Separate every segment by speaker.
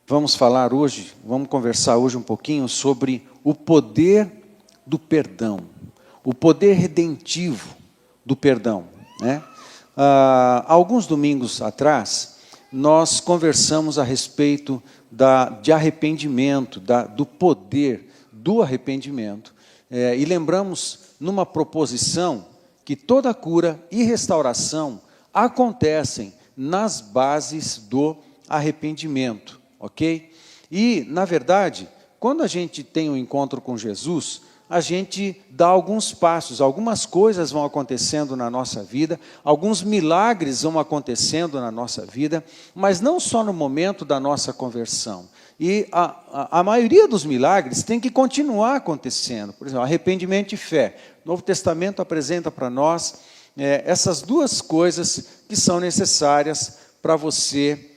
Speaker 1: Vamos conversar hoje um pouquinho sobre o poder do perdão, o poder redentivo do perdão, né? Alguns domingos atrás, nós conversamos a respeito de arrependimento, do poder do arrependimento, e lembramos numa proposição que toda cura e restauração acontecem nas bases do arrependimento, ok? E, na verdade, quando a gente tem um encontro com Jesus, a gente dá alguns passos, algumas coisas vão acontecendo na nossa vida, alguns milagres vão acontecendo na nossa vida, mas não só no momento da nossa conversão. E a maioria dos milagres tem que continuar acontecendo. Por exemplo, arrependimento e fé. O Novo Testamento apresenta para nós essas duas coisas que são necessárias para você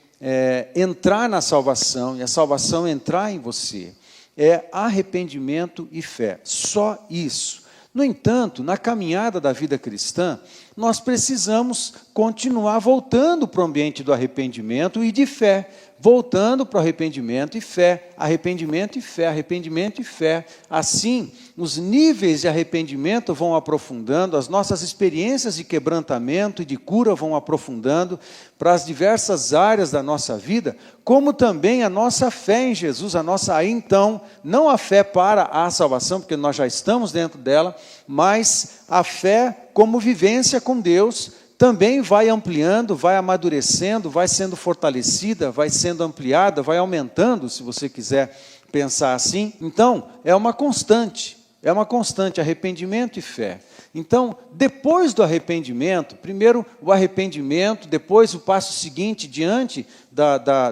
Speaker 1: entrar na salvação e a salvação entrar em você. É arrependimento e fé, só isso. No entanto, na caminhada da vida cristã, nós precisamos continuar voltando para o ambiente do arrependimento e de fé, voltando para o arrependimento e fé, arrependimento e fé, arrependimento e fé. Assim, os níveis de arrependimento vão aprofundando, as nossas experiências de quebrantamento e de cura vão aprofundando para as diversas áreas da nossa vida, como também a nossa fé em Jesus, então, não a fé para a salvação, porque nós já estamos dentro dela, mas a fé como vivência com Deus, também vai ampliando, vai amadurecendo, vai sendo fortalecida, vai sendo ampliada, vai aumentando, se você quiser pensar assim. Então, é uma constante, arrependimento e fé. Então, depois do arrependimento, primeiro o arrependimento, depois o passo seguinte, diante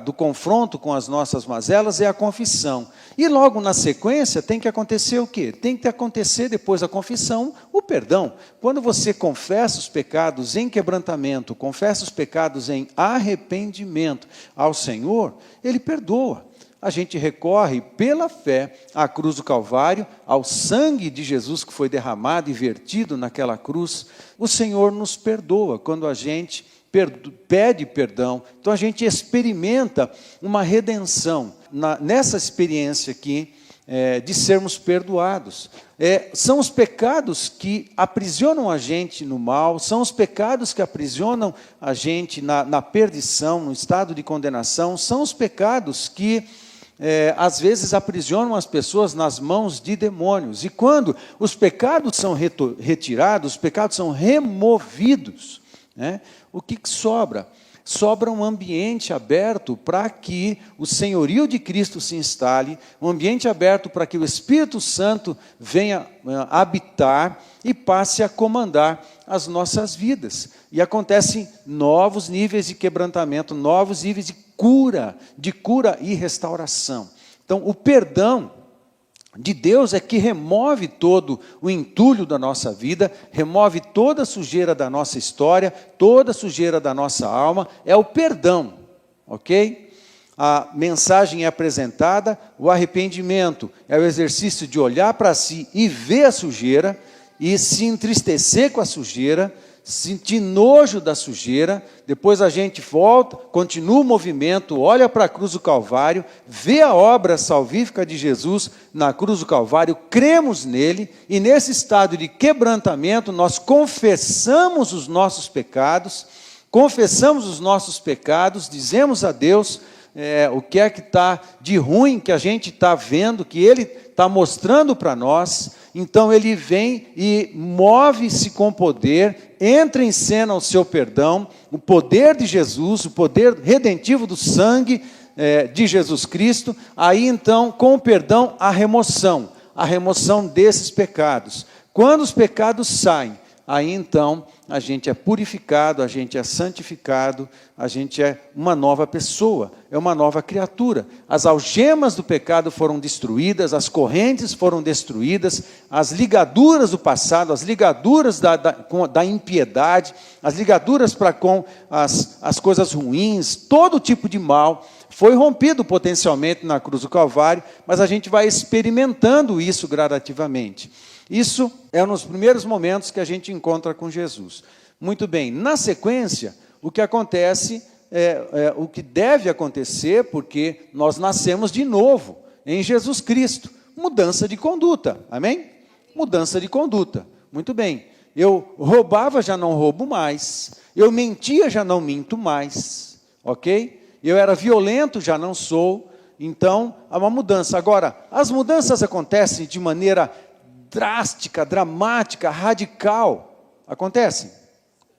Speaker 1: do confronto com as nossas mazelas, é a confissão. E logo na sequência tem que acontecer o quê? Tem que acontecer depois da confissão o perdão. Quando você confessa os pecados em quebrantamento, confessa os pecados em arrependimento ao Senhor, Ele perdoa. A gente recorre pela fé à cruz do Calvário, ao sangue de Jesus que foi derramado e vertido naquela cruz. O Senhor nos perdoa quando a gente pede perdão. Então a gente experimenta uma redenção nessa experiência aqui de sermos perdoados. São os pecados que aprisionam a gente no mal, são os pecados que aprisionam a gente na perdição, no estado de condenação, são os pecados que às vezes aprisionam as pessoas nas mãos de demônios. E quando os pecados são retirados, os pecados são removidos, né? O que sobra? Sobra um ambiente aberto para que o senhorio de Cristo se instale, um ambiente aberto para que o Espírito Santo venha habitar e passe a comandar as nossas vidas. E acontecem novos níveis de quebrantamento, novos níveis de cura e restauração. Então, o perdão de Deus é que remove todo o entulho da nossa vida, remove toda a sujeira da nossa história, toda a sujeira da nossa alma, é o perdão, ok? A mensagem é apresentada, o arrependimento é o exercício de olhar para si e ver a sujeira, e se entristecer com a sujeira, sentir nojo da sujeira, depois a gente volta, continua o movimento, olha para a cruz do Calvário, vê a obra salvífica de Jesus na cruz do Calvário, cremos nele, e nesse estado de quebrantamento, nós confessamos os nossos pecados, dizemos a Deus o que é que está de ruim, que a gente está vendo, que Ele está mostrando para nós. Então Ele vem e move-se com poder, entra em cena o seu perdão, o poder de Jesus, o poder redentivo do sangue de Jesus Cristo. Aí então, com o perdão, a remoção desses pecados. Quando os pecados saem, aí então a gente é purificado, a gente é santificado, a gente é uma nova pessoa, é uma nova criatura. As algemas do pecado foram destruídas, as correntes foram destruídas, as ligaduras do passado, as ligaduras da impiedade, as ligaduras para com as coisas ruins, todo tipo de mal, foi rompido potencialmente na cruz do Calvário, mas a gente vai experimentando isso gradativamente. Isso é nos primeiros momentos que a gente encontra com Jesus. Muito bem, na sequência, o que acontece o que deve acontecer, porque nós nascemos de novo em Jesus Cristo. Mudança de conduta, amém? Mudança de conduta, muito bem. Eu roubava, já não roubo mais. Eu mentia, já não minto mais, ok? Eu era violento, já não sou. Então, há uma mudança. Agora, as mudanças acontecem de maneira drástica, dramática, radical. Acontecem?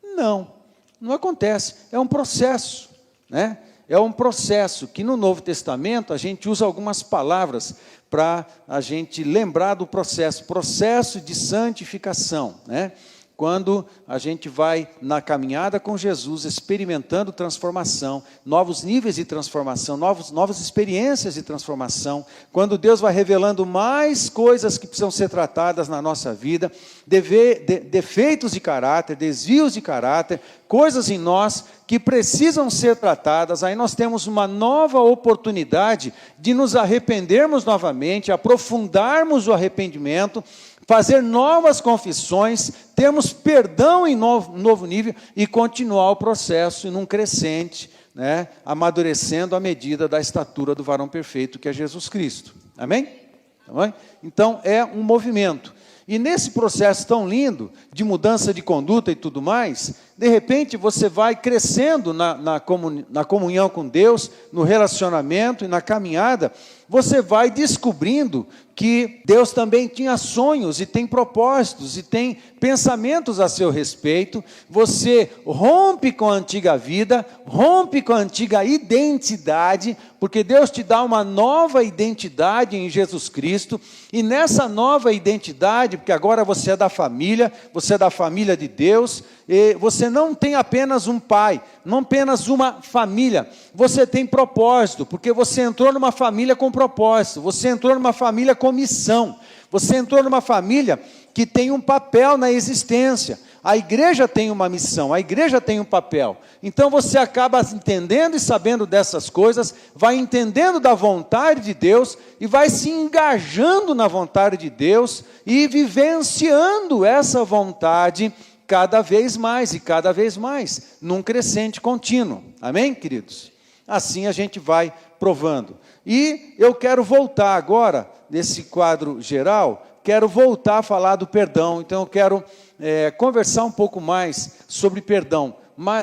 Speaker 1: Não, não acontece. É um processo, né? É um processo que no Novo Testamento a gente usa algumas palavras para a gente lembrar do processo de santificação, né? Quando a gente vai na caminhada com Jesus, experimentando transformação, novos níveis de transformação, novas experiências de transformação, quando Deus vai revelando mais coisas que precisam ser tratadas na nossa vida, defeitos de caráter, desvios de caráter, coisas em nós que precisam ser tratadas, aí nós temos uma nova oportunidade de nos arrependermos novamente, aprofundarmos o arrependimento, fazer novas confissões, termos perdão em novo nível e continuar o processo em um crescente, né, amadurecendo à medida da estatura do varão perfeito que é Jesus Cristo. Amém? Tá bom? Então é um movimento. E nesse processo tão lindo de mudança de conduta e tudo mais, de repente você vai crescendo na comunhão com Deus, no relacionamento e na caminhada, você vai descobrindo que Deus também tinha sonhos e tem propósitos e tem pensamentos a seu respeito. Você rompe com a antiga vida, rompe com a antiga identidade, porque Deus te dá uma nova identidade em Jesus Cristo, e nessa nova identidade, porque agora você é da família de Deus, e você não tem apenas um pai, não apenas uma família, você tem propósito, porque você entrou numa família com propósito, você entrou numa família com missão, você entrou numa família que tem um papel na existência. A igreja tem uma missão, a igreja tem um papel. Então você acaba entendendo e sabendo dessas coisas, vai entendendo da vontade de Deus e vai se engajando na vontade de Deus e vivenciando essa vontade cada vez mais e cada vez mais, num crescente contínuo. Amém, queridos? Assim a gente vai provando. E eu quero voltar agora, nesse quadro geral, quero voltar a falar do perdão. Então eu quero conversar um pouco mais sobre perdão,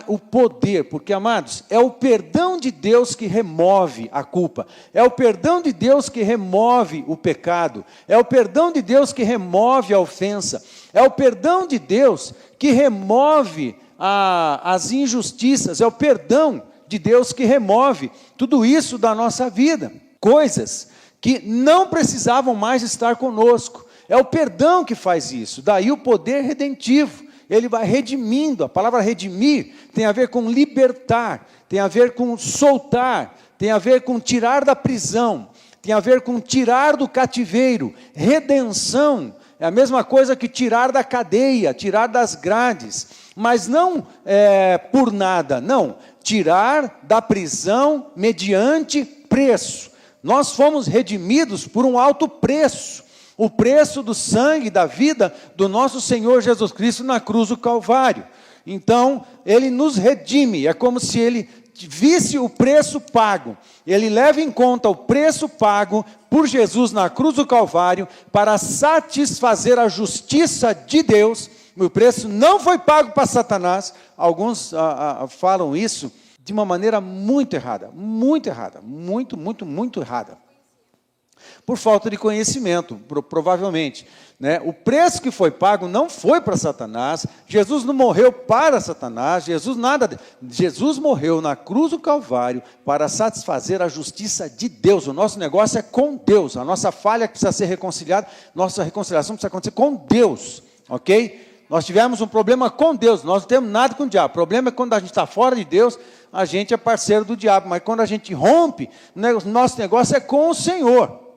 Speaker 1: o poder, porque, amados, é o perdão de Deus que remove a culpa, é o perdão de Deus que remove o pecado, é o perdão de Deus que remove a ofensa, é o perdão de Deus que remove as injustiças, é o perdão de Deus que remove tudo isso da nossa vida, coisas que não precisavam mais estar conosco. É o perdão que faz isso, daí o poder redentivo, ele vai redimindo. A palavra redimir tem a ver com libertar, tem a ver com soltar, tem a ver com tirar da prisão, tem a ver com tirar do cativeiro. Redenção é a mesma coisa que tirar da cadeia, tirar das grades, mas não por nada, não, tirar da prisão mediante preço. Nós fomos redimidos por um alto preço, o preço do sangue, da vida do nosso Senhor Jesus Cristo na cruz do Calvário. Então, Ele nos redime, é como se Ele visse o preço pago, Ele leva em conta o preço pago por Jesus na cruz do Calvário, para satisfazer a justiça de Deus. O preço não foi pago para Satanás. Alguns falam isso de uma maneira muito errada, muito errada, por falta de conhecimento, provavelmente, né? O preço que foi pago não foi para Satanás, Jesus não morreu para Satanás, Jesus morreu na cruz do Calvário para satisfazer a justiça de Deus. O nosso negócio é com Deus, a nossa falha que precisa ser reconciliada, nossa reconciliação precisa acontecer com Deus, ok? Nós tivemos um problema com Deus, nós não temos nada com o diabo. O problema é quando a gente está fora de Deus, a gente é parceiro do diabo, mas quando a gente rompe, nosso negócio é com o Senhor.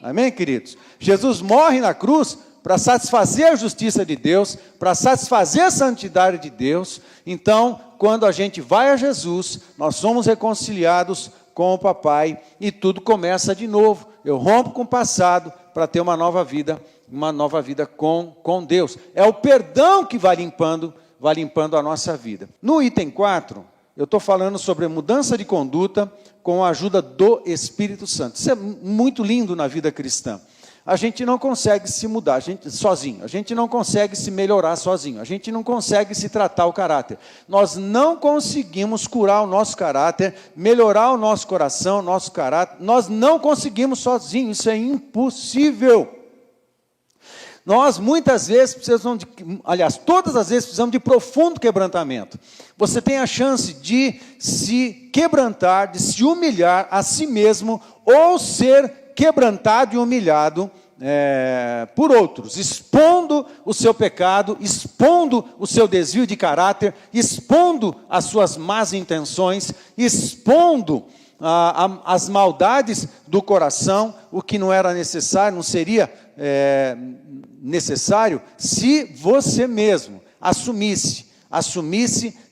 Speaker 1: Amém, queridos? Jesus morre na cruz para satisfazer a justiça de Deus, para satisfazer a santidade de Deus. Então, quando a gente vai a Jesus, nós somos reconciliados com o papai e tudo começa de novo. Eu rompo com o passado para ter uma nova vida com Deus. É o perdão que vai limpando a nossa vida. No item 4, eu estou falando sobre mudança de conduta com a ajuda do Espírito Santo. Isso é muito lindo na vida cristã. A gente não consegue se mudar sozinho, a gente não consegue se melhorar sozinho, a gente não consegue se tratar o caráter. Nós não conseguimos curar o nosso caráter, melhorar o nosso coração, o nosso caráter, nós não conseguimos sozinhos, isso é impossível. Nós muitas vezes precisamos todas as vezes precisamos de profundo quebrantamento. Você tem a chance de se quebrantar, de se humilhar a si mesmo, ou ser quebrantado e humilhado por outros, expondo o seu pecado, expondo o seu desvio de caráter, expondo as suas más intenções, expondo as maldades do coração, o que não era necessário, não seria necessário, se você mesmo assumisse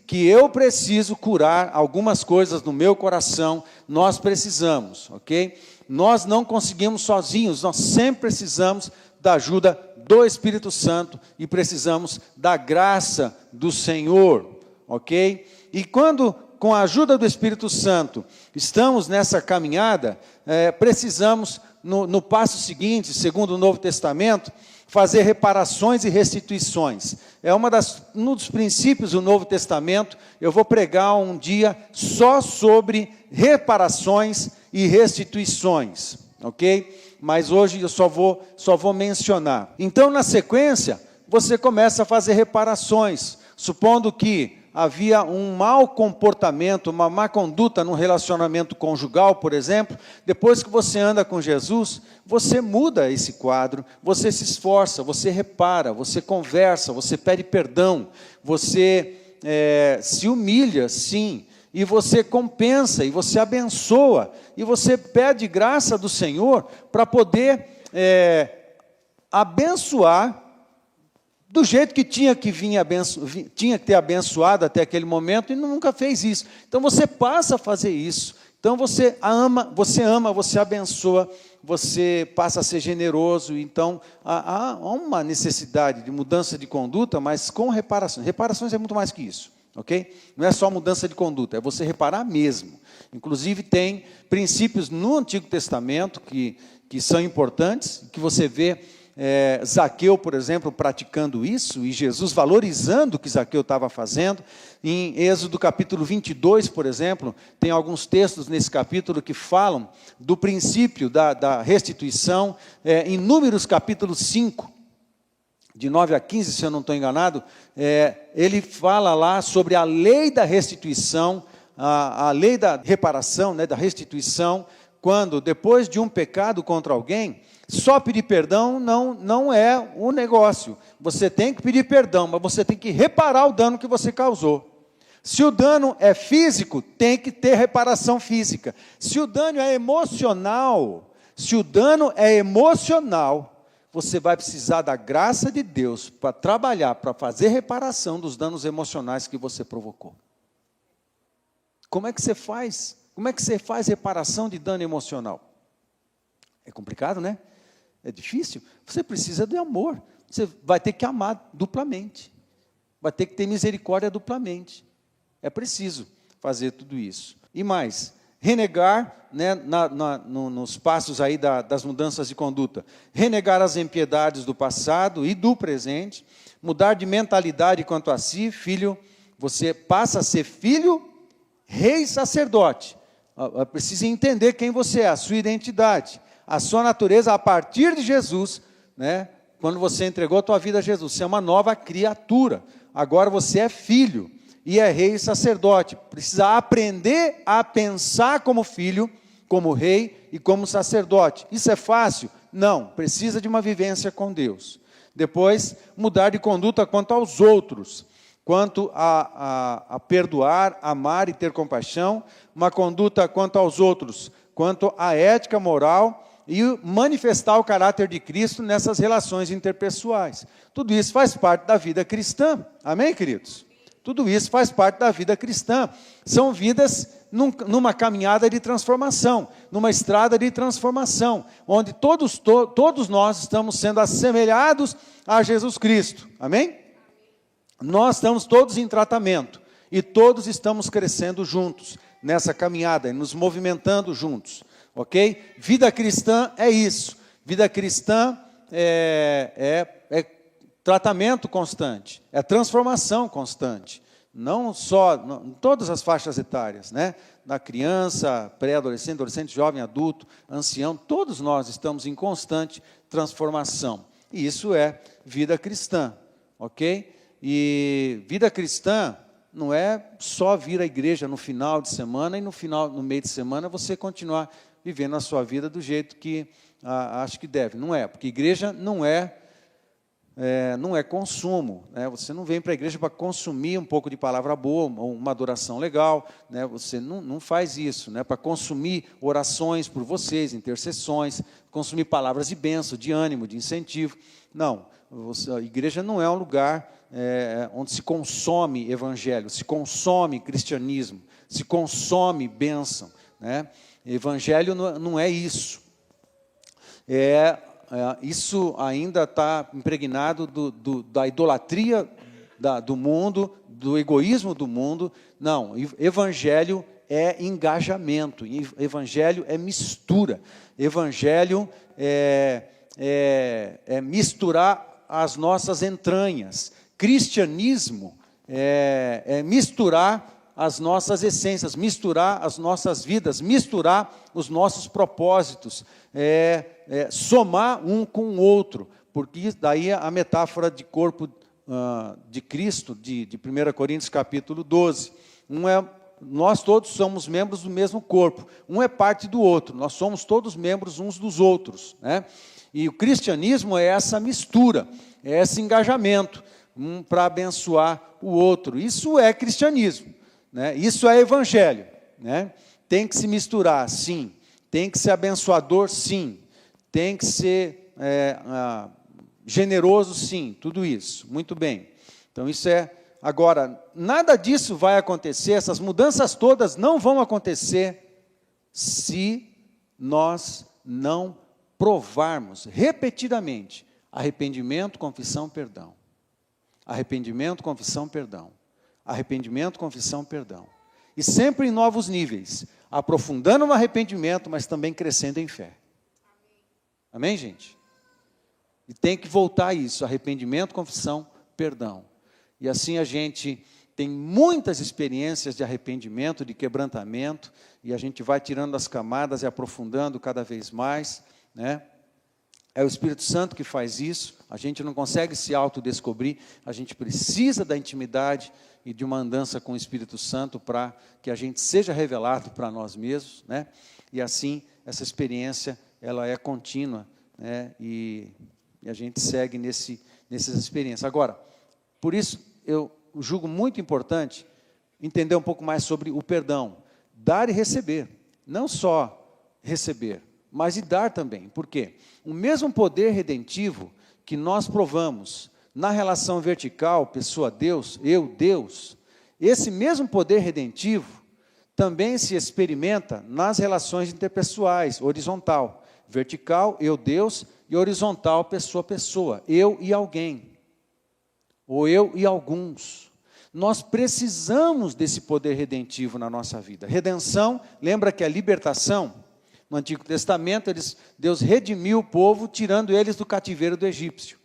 Speaker 1: que eu preciso curar algumas coisas no meu coração. Nós precisamos, ok? Nós não conseguimos sozinhos, nós sempre precisamos da ajuda do Espírito Santo e precisamos da graça do Senhor, ok? E quando, com a ajuda do Espírito Santo, estamos nessa caminhada, precisamos, no passo seguinte, segundo o Novo Testamento, fazer reparações e restituições. Um dos princípios do Novo Testamento. Eu vou pregar um dia só sobre reparações e restituições, ok? Mas hoje eu só vou mencionar. Então, na sequência, você começa a fazer reparações, supondo que havia um mau comportamento, uma má conduta no relacionamento conjugal, por exemplo. Depois que você anda com Jesus, você muda esse quadro, você se esforça, você repara, você conversa, você pede perdão, você se humilha, sim, e você compensa, e você abençoa, e você pede graça do Senhor para poder abençoar do jeito que tinha que ter abençoado até aquele momento, e nunca fez isso. Então você passa a fazer isso. Então você ama, você abençoa, você passa a ser generoso. Então há uma necessidade de mudança de conduta, mas com reparações. Reparações é muito mais que isso, ok? Não é só mudança de conduta, é você reparar mesmo. Inclusive tem princípios no Antigo Testamento que são importantes, que você vê Zaqueu, por exemplo, praticando isso, e Jesus valorizando o que Zaqueu estava fazendo. Em Êxodo capítulo 22, por exemplo, tem alguns textos nesse capítulo que falam do princípio da restituição. Em Números capítulo 5, de 9 a 15, se eu não estou enganado, ele fala lá sobre a lei da restituição, a lei da reparação, né, da restituição, quando depois de um pecado contra alguém, só pedir perdão não é o negócio. Você tem que pedir perdão, mas você tem que reparar o dano que você causou. Se o dano é físico, tem que ter reparação física. Se o dano é emocional, você vai precisar da graça de Deus para trabalhar, para fazer reparação dos danos emocionais que você provocou. Como é que você faz? Como é que você faz reparação de dano emocional? É complicado, né? É difícil. Você precisa de amor. Você vai ter que amar duplamente. Vai ter que ter misericórdia duplamente. É preciso fazer tudo isso. E mais, renegar, né, nos passos aí das mudanças de conduta. Renegar as impiedades do passado e do presente. Mudar de mentalidade quanto a si. Filho, você passa a ser filho, rei e sacerdote. Precisa entender quem você é, a sua identidade. A sua natureza a partir de Jesus, né? Quando você entregou a tua vida a Jesus, você é uma nova criatura. Agora você é filho e é rei e sacerdote. Precisa aprender a pensar como filho, como rei e como sacerdote. Isso é fácil? Não, precisa de uma vivência com Deus. Depois, mudar de conduta quanto aos outros, quanto a perdoar, amar e ter compaixão, uma conduta quanto aos outros, quanto à ética moral, e manifestar o caráter de Cristo nessas relações interpessoais. Tudo isso faz parte da vida cristã. Amém, queridos? Tudo isso faz parte da vida cristã. São vidas numa caminhada de transformação, numa estrada de transformação, onde todos nós estamos sendo assemelhados a Jesus Cristo. Amém? Nós estamos todos em tratamento. e todos estamos crescendo juntos nessa caminhada, nos movimentando juntos, ok? Vida cristã é isso. Vida cristã é tratamento constante, é transformação constante. Não só, em todas as faixas etárias, né? Da criança, pré-adolescente, adolescente, jovem, adulto, ancião, todos nós estamos em constante transformação. E isso é vida cristã, ok? E vida cristã não é só vir à igreja no final de semana e no meio de semana você continuar vivendo a sua vida do jeito que acho que deve. Não é, porque igreja não é consumo, né? Você não vem para a igreja para consumir um pouco de palavra boa, uma adoração legal, né? Você não faz isso, né? Para consumir orações por vocês, intercessões, consumir palavras de bênção, de ânimo, de incentivo. Não, a igreja não é um lugar onde se consome evangelho, se consome cristianismo, se consome bênção, né? Evangelho não é isso. Isso ainda está impregnado da idolatria do mundo, do egoísmo do mundo. Não, evangelho é engajamento, evangelho é mistura, evangelho é misturar as nossas entranhas. Cristianismo é misturar as nossas essências, misturar as nossas vidas, misturar os nossos propósitos, somar um com o outro, porque daí a metáfora de corpo de Cristo, de 1 Coríntios capítulo 12, nós todos somos membros do mesmo corpo, um é parte do outro, nós somos todos membros uns dos outros, né? E o cristianismo é essa mistura, é esse engajamento, um para abençoar o outro. Isso é cristianismo, né? Isso é evangelho, né? Tem que se misturar, sim. Tem que ser abençoador, sim. Tem que ser generoso, sim. Tudo isso, muito bem. Então isso agora, nada disso vai acontecer, essas mudanças todas não vão acontecer se nós não provarmos repetidamente arrependimento, confissão, perdão. Arrependimento, confissão, perdão. Arrependimento, confissão, perdão. E sempre em novos níveis, aprofundando no arrependimento, mas também crescendo em fé. Amém, gente? E tem que voltar a isso, arrependimento, confissão, perdão. E assim a gente tem muitas experiências de arrependimento, de quebrantamento, e a gente vai tirando as camadas e aprofundando cada vez mais, né? É o Espírito Santo que faz isso, a gente não consegue se autodescobrir, a gente precisa da intimidade e de uma andança com o Espírito Santo para que a gente seja revelado para nós mesmos, né? E assim, essa experiência, ela é contínua, né? E a gente segue nessas experiências. Agora, por isso, eu julgo muito importante entender um pouco mais sobre o perdão. Dar e receber, não só receber, mas e dar também. Por quê? O mesmo poder redentivo que nós provamos na relação vertical, pessoa-Deus, eu-Deus, esse mesmo poder redentivo também se experimenta nas relações interpessoais, horizontal. Vertical, eu-Deus, e horizontal, pessoa-pessoa, eu e alguém, ou eu e alguns. Nós precisamos desse poder redentivo na nossa vida. Redenção, lembra que a libertação, no Antigo Testamento, Deus redimiu o povo, tirando eles do cativeiro do Egito,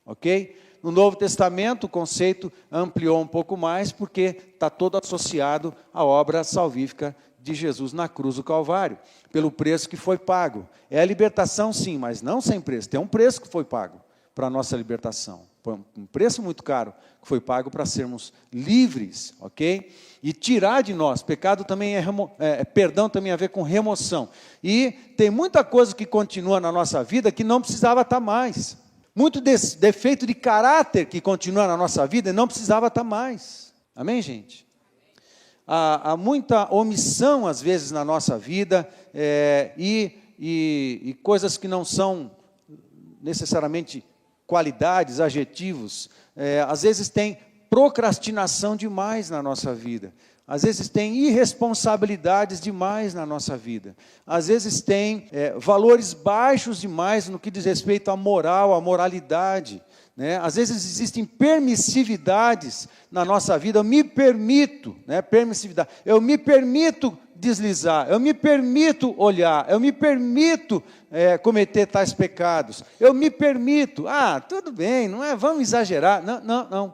Speaker 1: ok? No Novo Testamento, o conceito ampliou um pouco mais, porque está todo associado à obra salvífica de Jesus na cruz do Calvário, pelo preço que foi pago. É a libertação, sim, mas não sem preço. Tem um preço que foi pago para a nossa libertação. Foi um preço muito caro que foi pago para sermos livres, ok? E tirar de nós, pecado também perdão também tem a ver com remoção. E tem muita coisa que continua na nossa vida que não precisava estar mais. Muito defeito de caráter que continua na nossa vida e não precisava estar mais. Amém, gente? Há muita omissão, às vezes, na nossa vida, e coisas que não são necessariamente qualidades, adjetivos. Às vezes tem procrastinação demais na nossa vida. Às vezes tem irresponsabilidades demais na nossa vida. Às vezes tem valores baixos demais no que diz respeito à moral, à moralidade, né? Às vezes existem permissividades na nossa vida. Eu me permito, né? Permissividade. Eu me permito deslizar, eu me permito olhar, eu me permito cometer tais pecados. Eu me permito. Tudo bem, não é? Vamos exagerar. Não, não, não.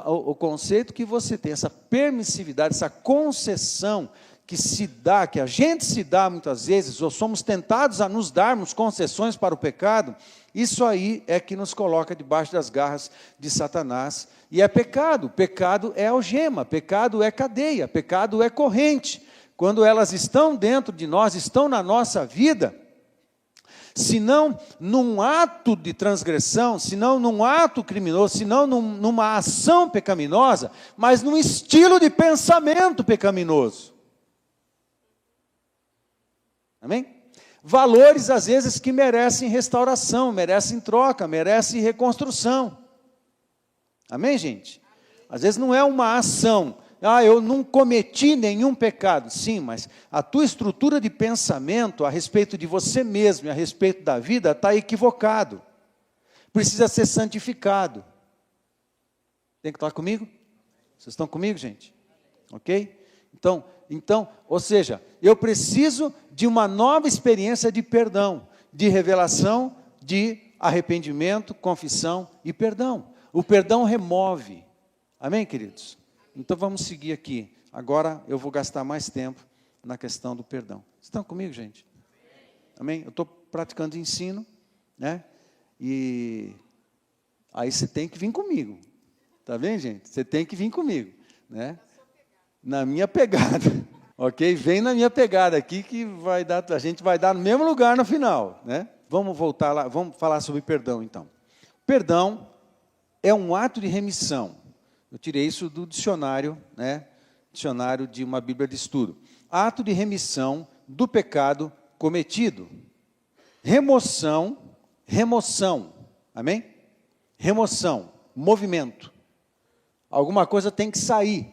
Speaker 1: O conceito que você tem, essa permissividade, essa concessão que se dá, que a gente se dá muitas vezes, ou somos tentados a nos darmos concessões para o pecado, isso aí é que nos coloca debaixo das garras de Satanás. E é pecado. Pecado é algema, pecado é cadeia, pecado é corrente. Quando elas estão dentro de nós, estão na nossa vida, se não num ato de transgressão, se não num ato criminoso, se não numa ação pecaminosa, mas num estilo de pensamento pecaminoso. Amém? Valores, às vezes, que merecem restauração, merecem troca, merecem reconstrução. Amém, gente? Às vezes não é uma ação. Eu não cometi nenhum pecado. Sim, mas a tua estrutura de pensamento a respeito de você mesmo e a respeito da vida está equivocado. Precisa ser santificado. Tem que estar comigo? Vocês estão comigo, gente? Ok? Então, ou seja, eu preciso de uma nova experiência de perdão, de revelação, de arrependimento, confissão e perdão. O perdão remove. Amém, queridos? Então vamos seguir aqui. Agora eu vou gastar mais tempo na questão do perdão. Estão comigo, gente? Amém? Eu estou praticando ensino, né? E aí você tem que vir comigo. Tá bem, gente? Você tem que vir comigo, né? Na minha pegada, ok? Vem na minha pegada aqui que a gente vai dar no mesmo lugar no final, né? Vamos voltar lá, vamos falar sobre perdão então. Perdão é um ato de remissão. Eu tirei isso do dicionário, né? Dicionário de uma Bíblia de estudo. Ato de remissão do pecado cometido. Remoção, amém? Remoção, movimento. Alguma coisa tem que sair.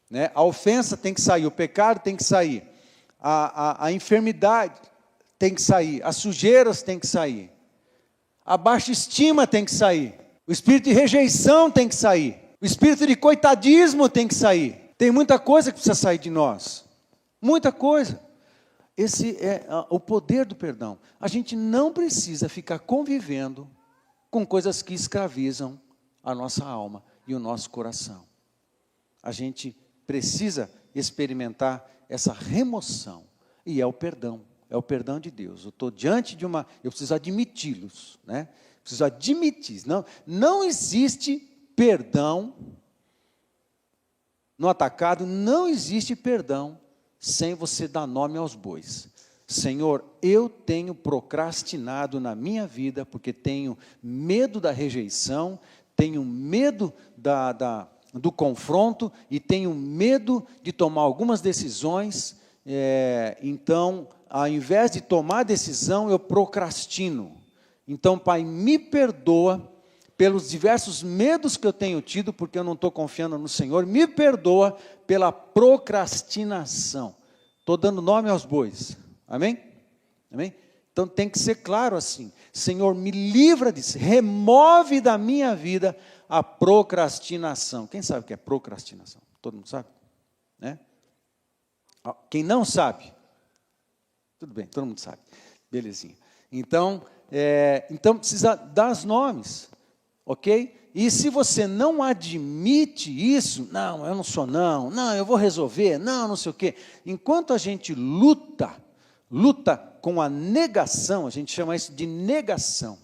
Speaker 1: Né? A ofensa tem que sair, o pecado tem que sair, a enfermidade tem que sair, as sujeiras tem que sair, a baixa estima tem que sair, o espírito de rejeição tem que sair, o espírito de coitadismo tem que sair. Tem muita coisa que precisa sair de nós, muita coisa. Esse é o poder do perdão. A gente não precisa ficar convivendo com coisas que escravizam a nossa alma e o nosso coração. A gente precisa experimentar essa remoção, e é o perdão de Deus. Eu estou diante de eu preciso admiti-los, né? Preciso admitir, não existe perdão no atacado, não existe perdão sem você dar nome aos bois. Senhor, eu tenho procrastinado na minha vida, porque tenho medo da rejeição, tenho medo do confronto e tenho medo de tomar algumas decisões, então, ao invés de tomar decisão, eu procrastino. Então, Pai, me perdoa pelos diversos medos que eu tenho tido, porque eu não estou confiando no Senhor, me perdoa pela procrastinação. Estou dando nome aos bois, amém? Amém? Então, tem que ser claro assim, Senhor, me livra disso, remove da minha vida a procrastinação. Quem sabe o que é procrastinação? Todo mundo sabe? Né? Quem não sabe? Tudo bem, todo mundo sabe. Belezinha. Então precisa dar os nomes, ok? E se você não admite isso, não, eu não sou não, eu vou resolver, não sei o quê. Enquanto a gente luta com a negação, a gente chama isso de negação.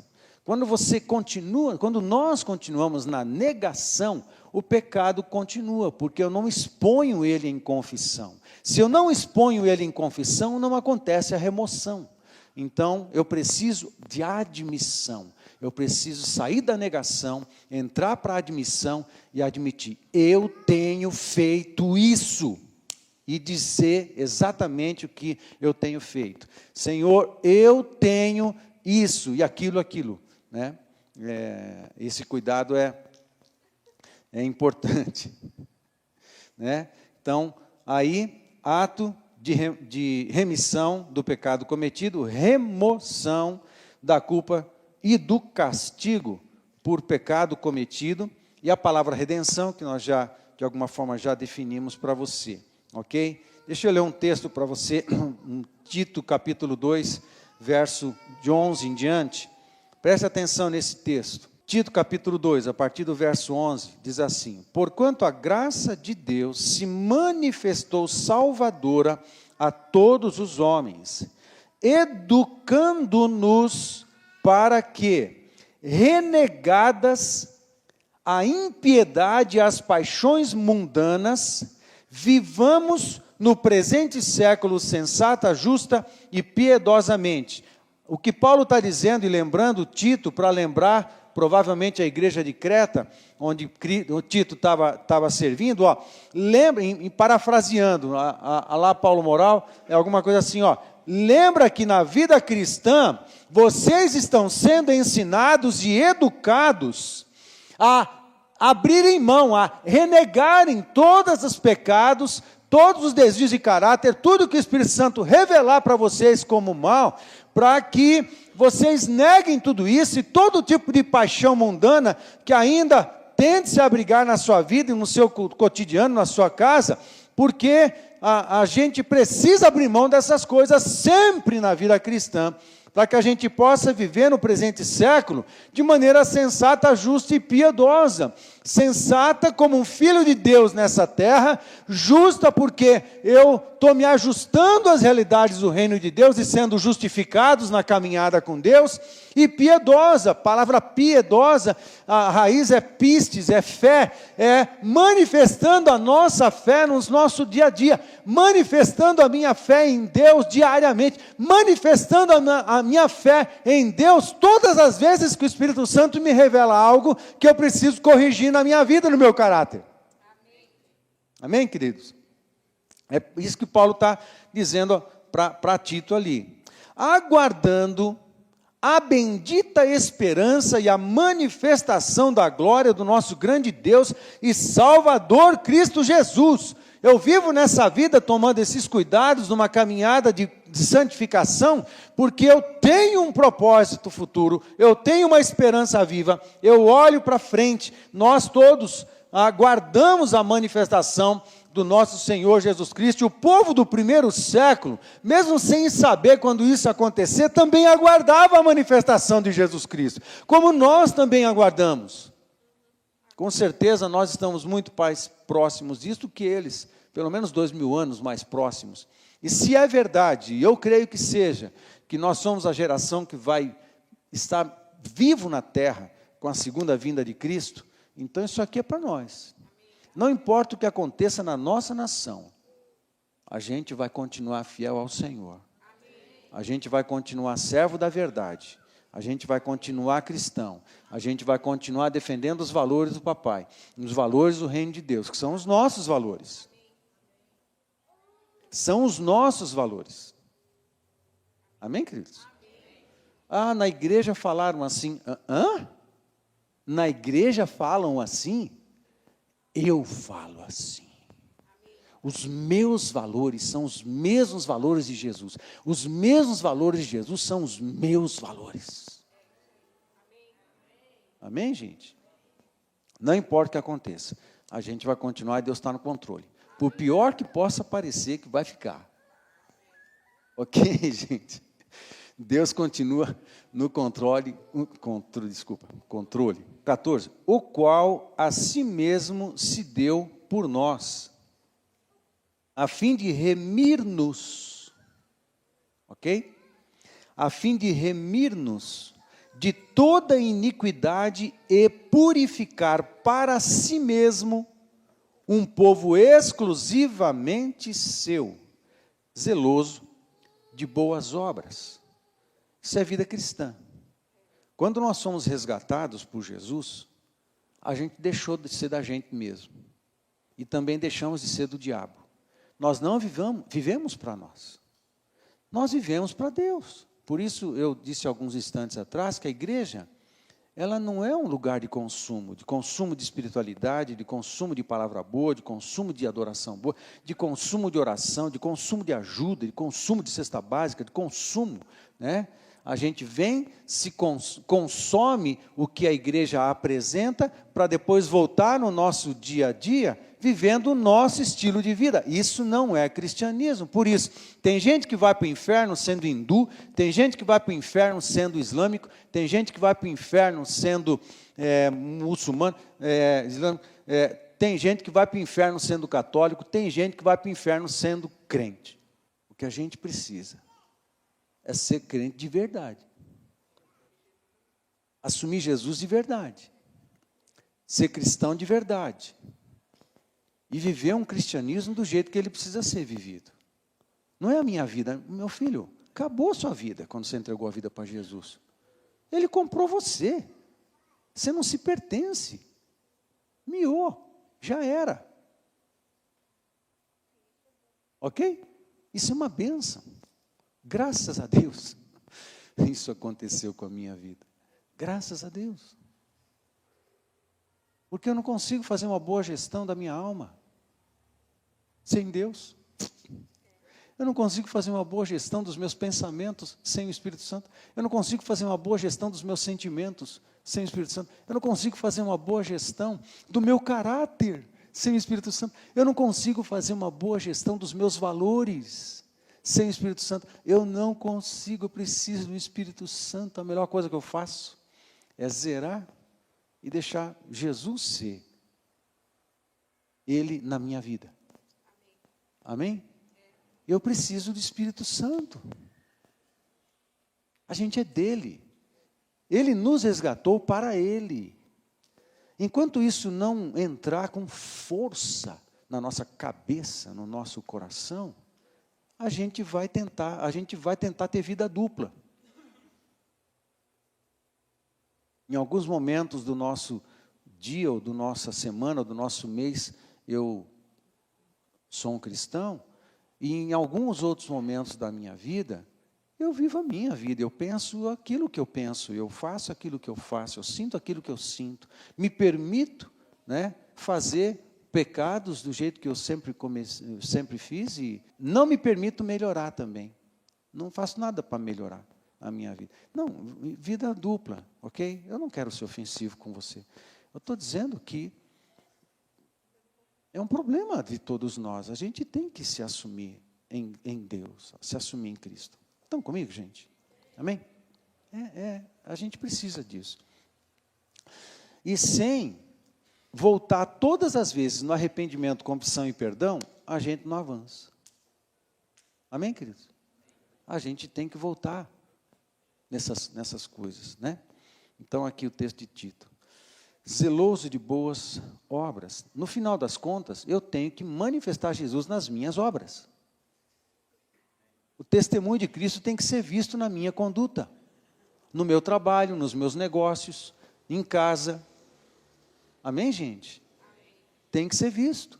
Speaker 1: Quando nós continuamos na negação, o pecado continua, porque eu não exponho ele em confissão. Se eu não exponho ele em confissão, não acontece a remoção. Então, eu preciso de admissão. Eu preciso sair da negação, entrar para a admissão e admitir, eu tenho feito isso. E dizer exatamente o que eu tenho feito. Senhor, eu tenho isso e aquilo. Né? Esse cuidado é importante. Né? Então, aí, ato de remissão do pecado cometido, remoção da culpa e do castigo por pecado cometido, e a palavra redenção, que nós já, de alguma forma, já definimos para você, ok? Deixa eu ler um texto para você, Tito capítulo 2, verso de 11 em diante. Preste atenção nesse texto. Tito capítulo 2, a partir do verso 11, diz assim: porquanto a graça de Deus se manifestou salvadora a todos os homens, educando-nos para que, renegadas a impiedade e as paixões mundanas, vivamos no presente século sensata, justa e piedosamente. O que Paulo está dizendo e lembrando Tito, para lembrar provavelmente a igreja de Creta, onde o Tito estava servindo, ó, lembrem, parafraseando, lá Paulo Moral, é alguma coisa assim, ó, lembra que na vida cristã, vocês estão sendo ensinados e educados a abrirem mão, a renegarem todos os pecados, todos os desvios de caráter, tudo que o Espírito Santo revelar para vocês como mal, para que vocês neguem tudo isso e todo tipo de paixão mundana que ainda tente se abrigar na sua vida e no seu cotidiano, na sua casa, porque a gente precisa abrir mão dessas coisas sempre na vida cristã, para que a gente possa viver no presente século de maneira sensata, justa e piedosa. Sensata como um filho de Deus nessa terra, justa porque eu estou me ajustando às realidades do reino de Deus e sendo justificados na caminhada com Deus, e piedosa, a palavra piedosa, a raiz é pistes, é fé, é manifestando a nossa fé no nosso dia a dia, manifestando a minha fé em Deus diariamente, manifestando a minha fé em Deus todas as vezes que o Espírito Santo me revela algo que eu preciso corrigir na minha vida, no meu caráter. Amém, amém, queridos? É isso que Paulo está dizendo para Tito ali. Aguardando a bendita esperança e a manifestação da glória do nosso grande Deus e Salvador Cristo Jesus. Eu vivo nessa vida tomando esses cuidados, numa caminhada de santificação, porque eu tenho um propósito futuro, eu tenho uma esperança viva, eu olho para frente, nós todos aguardamos a manifestação do nosso Senhor Jesus Cristo. E o povo do primeiro século, mesmo sem saber quando isso acontecer, também aguardava a manifestação de Jesus Cristo, como nós também aguardamos. Com certeza nós estamos muito mais próximos disso que eles, pelo menos 2000 anos mais próximos. E se é verdade, e eu creio que seja, que nós somos a geração que vai estar vivo na terra com a segunda vinda de Cristo, então isso aqui é para nós. Não importa o que aconteça na nossa nação, a gente vai continuar fiel ao Senhor. A gente vai continuar servo da verdade. A gente vai continuar cristão. A gente vai continuar defendendo os valores do papai, os valores do reino de Deus, que são os nossos valores. São os nossos valores. Amém, queridos? Ah, na igreja falaram assim. Hã? Na igreja falam assim? Eu falo assim. Os meus valores são os mesmos valores de Jesus. Os mesmos valores de Jesus são os meus valores. Amém, gente? Não importa o que aconteça, a gente vai continuar e Deus está no controle. Por pior que possa parecer que vai ficar. Ok, gente? Deus continua no controle. 14. O qual a si mesmo se deu por nós, a fim de remir-nos, ok? A fim de remir-nos de toda iniquidade e purificar para si mesmo um povo exclusivamente seu, zeloso de boas obras. Isso é vida cristã. Quando nós somos resgatados por Jesus, a gente deixou de ser da gente mesmo. E também deixamos de ser do diabo. Nós não vivemos para nós. Nós vivemos para Deus. Por isso eu disse alguns instantes atrás que a igreja, ela não é um lugar de consumo de espiritualidade, de consumo de palavra boa, de consumo de adoração boa, de consumo de oração, de consumo de ajuda, de consumo de cesta básica, de consumo, né? A gente vem, se consome o que a igreja apresenta, para depois voltar no nosso dia a dia, vivendo o nosso estilo de vida. Isso não é cristianismo. Por isso, tem gente que vai para o inferno sendo hindu, tem gente que vai para o inferno sendo islâmico, tem gente que vai para o inferno sendo muçulmano, islâmico, tem gente que vai para o inferno sendo católico, tem gente que vai para o inferno sendo crente. O que a gente precisa é ser crente de verdade. Assumir Jesus de verdade. Ser cristão de verdade. E viver um cristianismo do jeito que ele precisa ser vivido. Não é a minha vida. Meu filho, acabou a sua vida quando você entregou a vida para Jesus. Ele comprou você. Você não se pertence. Miou. Já era. Ok? Isso é uma bênção. Graças a Deus. Isso aconteceu com a minha vida. Graças a Deus. Porque eu não consigo fazer uma boa gestão da minha alma sem Deus. Eu não consigo fazer uma boa gestão dos meus pensamentos sem o Espírito Santo. Eu não consigo fazer uma boa gestão dos meus sentimentos sem o Espírito Santo. Eu não consigo fazer uma boa gestão do meu caráter sem o Espírito Santo. Eu não consigo fazer uma boa gestão dos meus valores sem o Espírito Santo. Eu não consigo, eu preciso do Espírito Santo. A melhor coisa que eu faço é zerar e deixar Jesus ser Ele na minha vida. Amém? Eu preciso do Espírito Santo. A gente é dele. Ele nos resgatou para Ele. Enquanto isso não entrar com força na nossa cabeça, no nosso coração, a gente vai tentar ter vida dupla. Em alguns momentos do nosso dia, ou da nossa semana, ou do nosso mês, eu sou um cristão, e em alguns outros momentos da minha vida, eu vivo a minha vida, eu penso aquilo que eu penso, eu faço aquilo que eu faço, eu sinto aquilo que eu sinto, me permito, fazer pecados do jeito que eu sempre fiz, e não me permito melhorar também. Não faço nada para melhorar a minha vida. Não, vida dupla, ok? Eu não quero ser ofensivo com você. Eu estou dizendo que é um problema de todos nós. A gente tem que se assumir em Deus, se assumir em Cristo. Estão comigo, gente? Amém? A gente precisa disso. E sem voltar todas as vezes no arrependimento, confissão e perdão, a gente não avança. Amém, queridos? A gente tem que voltar nessas coisas, né? Então, aqui o texto de Tito. Zeloso de boas obras. No final das contas, eu tenho que manifestar Jesus nas minhas obras. O testemunho de Cristo tem que ser visto na minha conduta, no meu trabalho, nos meus negócios, em casa. Amém, gente? Amém. Tem que ser visto.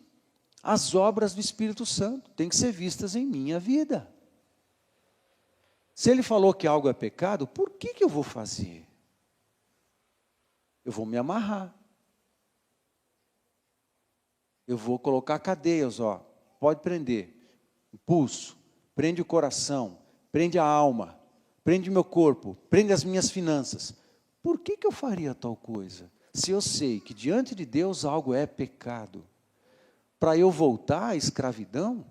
Speaker 1: As obras do Espírito Santo têm que ser vistas em minha vida. Se ele falou que algo é pecado, por que eu vou fazer? Eu vou me amarrar. Eu vou colocar cadeias, pode prender. Pulso. Prende o coração, prende a alma, prende o meu corpo, prende as minhas finanças. Por que eu faria tal coisa? Se eu sei que diante de Deus algo é pecado, para eu voltar à escravidão,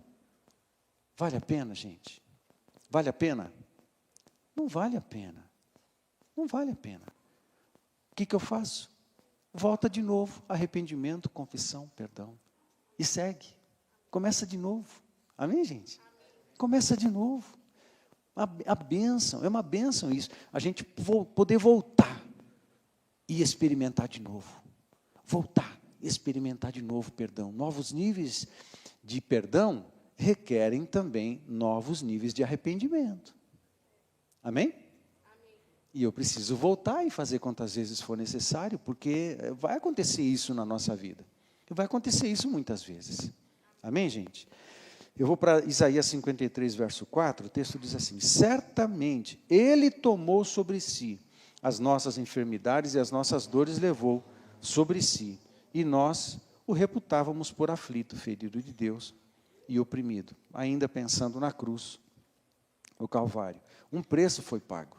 Speaker 1: vale a pena, gente? Vale a pena? Não vale a pena. Não vale a pena. O que eu faço? Volta de novo, arrependimento, confissão, perdão. E segue. Começa de novo. Amém, gente? Começa de novo. A bênção, é uma bênção isso. A gente poder voltar e experimentar de novo. Voltar, experimentar de novo perdão. Novos níveis de perdão requerem também novos níveis de arrependimento. Amém? Amém. E eu preciso voltar e fazer quantas vezes for necessário, porque vai acontecer isso na nossa vida. E vai acontecer isso muitas vezes. Amém, gente? Eu vou para Isaías 53, verso 4, o texto diz assim: certamente Ele tomou sobre si as nossas enfermidades e as nossas dores levou sobre si, e nós o reputávamos por aflito, ferido de Deus e oprimido. Ainda pensando na cruz, o Calvário. Um preço foi pago.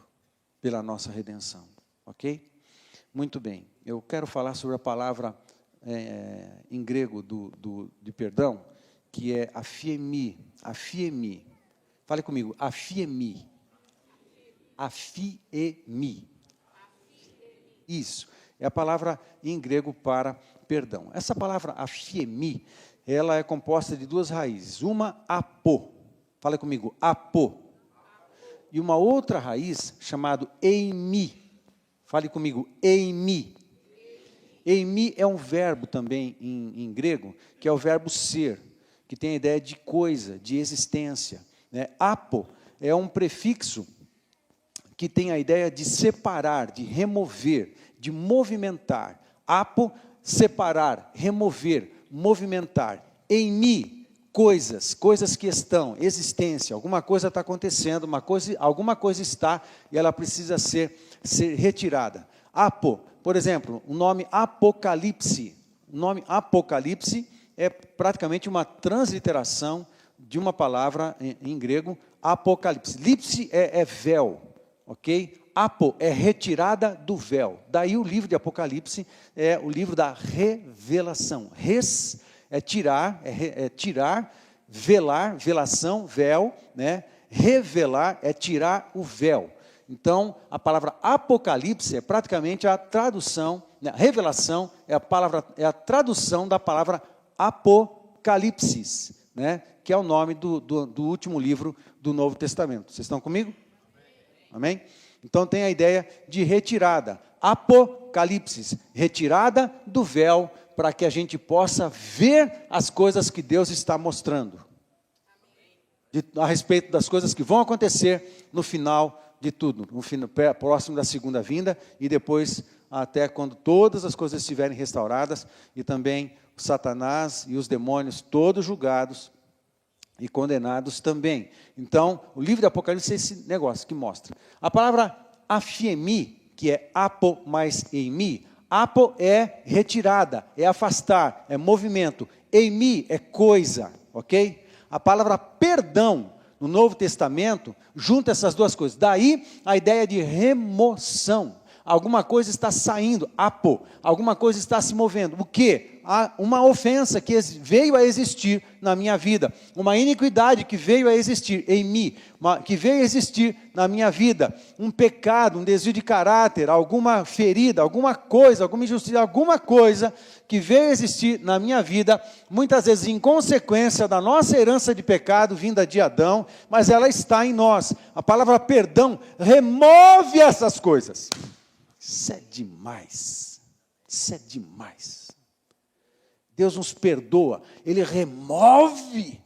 Speaker 1: pela nossa redenção, ok? Muito bem, eu quero falar sobre a palavra em grego de perdão, que é afiemi, afiemi. Fale comigo, afiemi. Afiemi. Isso, é a palavra em grego para perdão. Essa palavra afiemi, ela é composta de duas raízes. Uma, apo. Fale comigo, apo. E uma outra raiz, chamada eimi. Fale comigo, eimi. Eimi é um verbo também em grego, que é o verbo ser, que tem a ideia de coisa, de existência, né? Apo é um prefixo que tem a ideia de separar, de remover, de movimentar. Apo, separar, remover, movimentar. Eimi, coisas que estão, existência, alguma coisa está acontecendo, alguma coisa está e ela precisa ser retirada. Apo, por exemplo, o nome Apocalipse. O nome Apocalipse é praticamente uma transliteração de uma palavra em grego, Apocalipse. Lipse é véu, ok? Apo é retirada do véu. Daí o livro de Apocalipse é o livro da revelação. Res é tirar, velar, velação, véu, né? Revelar é tirar o véu. Então, a palavra Apocalipse é praticamente a tradução, né? Revelação é a tradução da palavra Apocalipsis, né? Que é o nome do último livro do Novo Testamento. Vocês estão comigo? Amém? Então tem a ideia de retirada. Apocalipse, retirada do véu, para que a gente possa ver as coisas que Deus está mostrando. A respeito das coisas que vão acontecer no final de tudo, próximo da segunda vinda, e depois até quando todas as coisas estiverem restauradas, e também o Satanás e os demônios todos julgados e condenados também. Então, o livro de Apocalipse é esse negócio que mostra. A palavra afiemi, que é apo mais eimi, apo é retirada, é afastar, é movimento, eimi é coisa, ok? A palavra perdão, no Novo Testamento, junta essas duas coisas. Daí, a ideia de remoção. Alguma coisa está saindo, apo, alguma coisa está se movendo. O quê? Uma ofensa que veio a existir na minha vida, uma iniquidade que veio a existir em mim, que veio a existir na minha vida, um pecado, um desvio de caráter, alguma ferida, alguma coisa, alguma injustiça, alguma coisa que veio a existir na minha vida, muitas vezes em consequência da nossa herança de pecado vinda de Adão, mas ela está em nós. A palavra perdão remove essas coisas. Isso é demais, isso é demais. Deus nos perdoa, Ele remove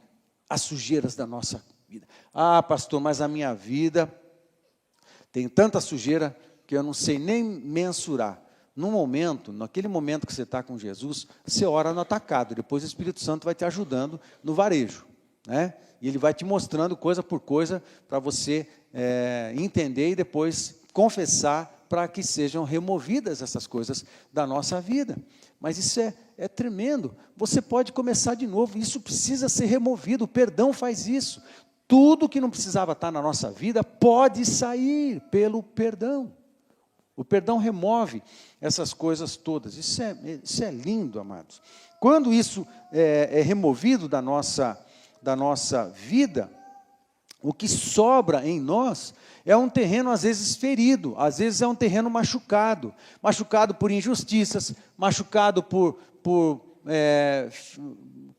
Speaker 1: as sujeiras da nossa vida. Ah, pastor, mas a minha vida tem tanta sujeira que eu não sei nem mensurar. Naquele momento que você está com Jesus, você ora no atacado, depois o Espírito Santo vai te ajudando no varejo, né? E Ele vai te mostrando coisa por coisa para você entender e depois confessar, para que sejam removidas essas coisas da nossa vida. Mas isso é tremendo. Você pode começar de novo, isso precisa ser removido, o perdão faz isso. Tudo que não precisava estar na nossa vida pode sair pelo perdão. O perdão remove essas coisas todas. Isso é lindo, amados. Quando isso é removido da nossa vida, o que sobra em nós é um terreno às vezes ferido, às vezes é um terreno machucado por injustiças, machucado por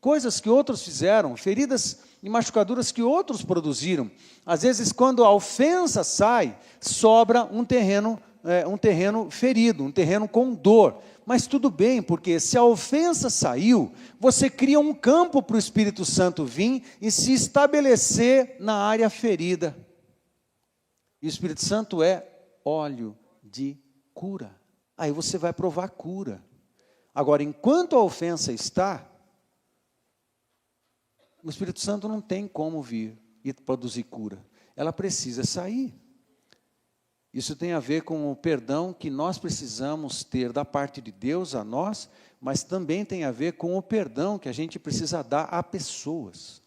Speaker 1: coisas que outros fizeram, feridas e machucaduras que outros produziram. Às vezes, quando a ofensa sai, sobra um terreno ferido, um terreno com dor. Mas tudo bem, porque se a ofensa saiu, você cria um campo para o Espírito Santo vir e se estabelecer na área ferida. E o Espírito Santo é óleo de cura. Aí você vai provar cura. Agora, enquanto a ofensa está, o Espírito Santo não tem como vir e produzir cura. Ela precisa sair. Isso tem a ver com o perdão que nós precisamos ter da parte de Deus a nós, mas também tem a ver com o perdão que a gente precisa dar a pessoas.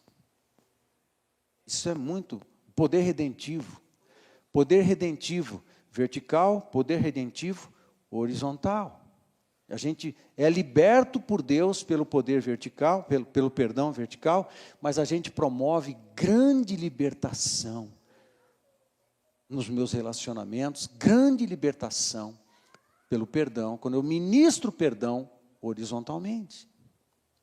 Speaker 1: Isso é muito poder redentivo. Poder redentivo vertical, poder redentivo horizontal. A gente é liberto por Deus pelo poder vertical, pelo perdão vertical, mas a gente promove grande libertação nos meus relacionamentos, grande libertação pelo perdão, quando eu ministro perdão horizontalmente.